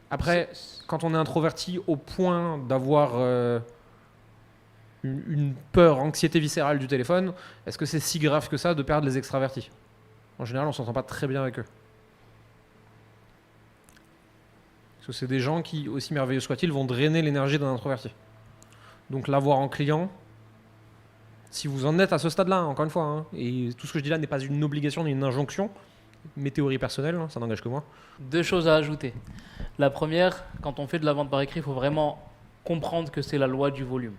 Après, quand on est introverti au point d'avoir une peur, anxiété viscérale du téléphone, est-ce que c'est si grave que ça de perdre les extravertis? En général, on s'entend pas très bien avec eux. Parce que c'est des gens qui, aussi merveilleux soient-ils, vont drainer l'énergie d'un introverti. Donc l'avoir en client, si vous en êtes à ce stade-là, encore une fois, hein, et tout ce que je dis là n'est pas une obligation ni une injonction, mes théories personnelles, hein, ça n'engage que moi. 2 choses à ajouter. La première, quand on fait de la vente par écrit, il faut vraiment comprendre que c'est la loi du volume.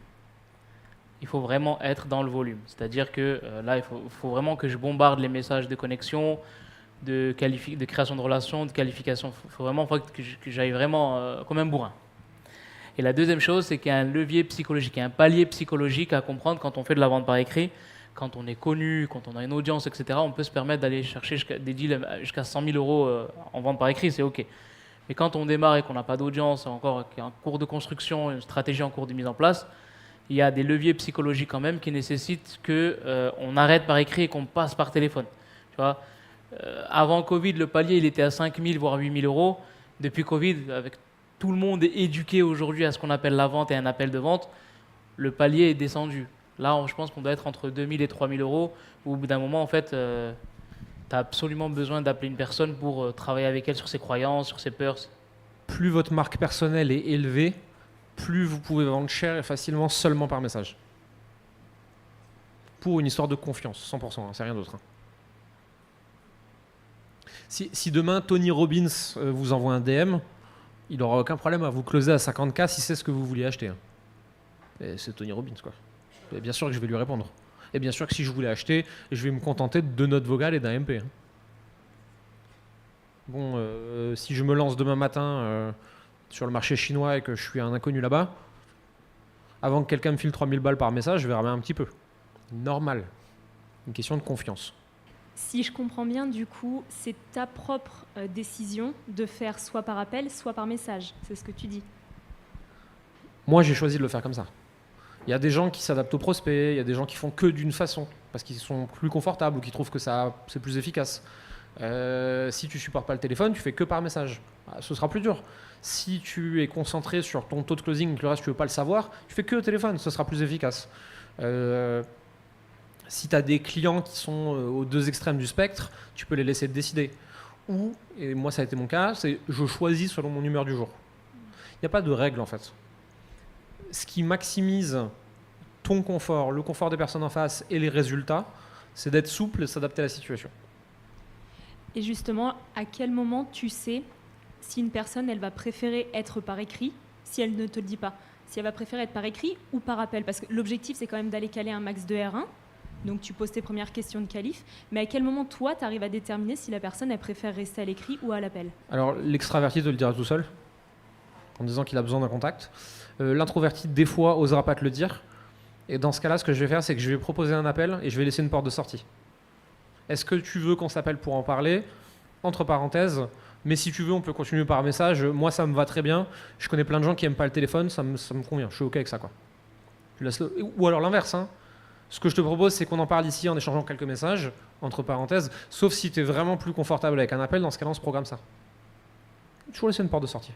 Il faut vraiment être dans le volume. C'est-à-dire que là, il faut vraiment que je bombarde les messages de connexion, de création de relations, de qualification. Il faut vraiment que j'aille vraiment comme un bourrin. Et la deuxième chose, c'est qu'il y a un levier psychologique, il y a un palier psychologique à comprendre quand on fait de la vente par écrit. Quand on est connu, quand on a une audience, etc., on peut se permettre d'aller chercher des deals jusqu'à 100 000 euros en vente par écrit, c'est OK. Mais quand on démarre et qu'on n'a pas d'audience, encore qu'il y a un cours de construction, une stratégie en cours de mise en place, il y a des leviers psychologiques quand même qui nécessitent qu'on arrête par écrit et qu'on passe par téléphone. Tu vois, avant Covid, le palier il était à 5 000 voire 8 000 euros. Depuis Covid, avec tout le monde est éduqué aujourd'hui à ce qu'on appelle la vente et un appel de vente, le palier est descendu. Là, je pense qu'on doit être entre 2 000 et 3 000 euros. Où, au bout d'un moment, en fait, tu as absolument besoin d'appeler une personne pour travailler avec elle sur ses croyances, sur ses peurs. Plus votre marque personnelle est élevée, plus vous pouvez vendre cher et facilement seulement par message. Pour une histoire de confiance, 100%, hein, c'est rien d'autre. Hein. Si demain Tony Robbins vous envoie un DM, il n'aura aucun problème à vous closer à 50K si c'est ce que vous vouliez acheter. Hein. Et c'est Tony Robbins, quoi. Et bien sûr que je vais lui répondre. Et bien sûr que si je voulais acheter, je vais me contenter de 2 notes vocales et d'un MP. Hein. Bon, si je me lance demain matin sur le marché chinois et que je suis un inconnu là-bas, avant que quelqu'un me file 3000 balles par message, je vais ramer un petit peu. Normal. Une question de confiance. Si je comprends bien, du coup, c'est ta propre décision de faire soit par appel, soit par message. C'est ce que tu dis. Moi, j'ai choisi de le faire comme ça. Il y a des gens qui s'adaptent aux prospects, il y a des gens qui font que d'une façon, parce qu'ils sont plus confortables ou qui trouvent que c'est plus efficace. Si tu supportes pas le téléphone, tu fais que par message. Ce sera plus dur. Si tu es concentré sur ton taux de closing, que le reste tu veux pas le savoir, tu fais que au téléphone, ce sera plus efficace. Si tu as des clients qui sont aux 2 extrêmes du spectre, tu peux les laisser décider. Ou, et moi ça a été mon cas, c'est je choisis selon mon humeur du jour. Il n'y a pas de règle en fait. Ce qui maximise ton confort, le confort des personnes en face et les résultats, c'est d'être souple et s'adapter à la situation. Et justement, à quel moment tu sais si une personne, elle va préférer être par écrit, si elle ne te le dit pas, si elle va préférer être par écrit ou par appel? Parce que l'objectif, c'est quand même d'aller caler un max de R1. Donc tu poses tes premières questions de qualif. Mais à quel moment, toi, tu arrives à déterminer si la personne, elle préfère rester à l'écrit ou à l'appel? Alors, l'extraverti te le dira tout seul, en disant qu'il a besoin d'un contact. L'introverti, des fois, osera pas te le dire. Et dans ce cas-là, ce que je vais faire, c'est que je vais proposer un appel et je vais laisser une porte de sortie. Est-ce que tu veux qu'on s'appelle pour en parler? Entre parenthèses, mais si tu veux, on peut continuer par message. Moi, ça me va très bien. Je connais plein de gens qui n'aiment pas le téléphone, ça me convient. Je suis OK avec ça, quoi. Ou alors l'inverse. Hein. Ce que je te propose, c'est qu'on en parle ici en échangeant quelques messages, entre parenthèses, sauf si tu es vraiment plus confortable avec un appel. Dans ce cas-là, on se programme ça. Toujours laisser une porte de sortie.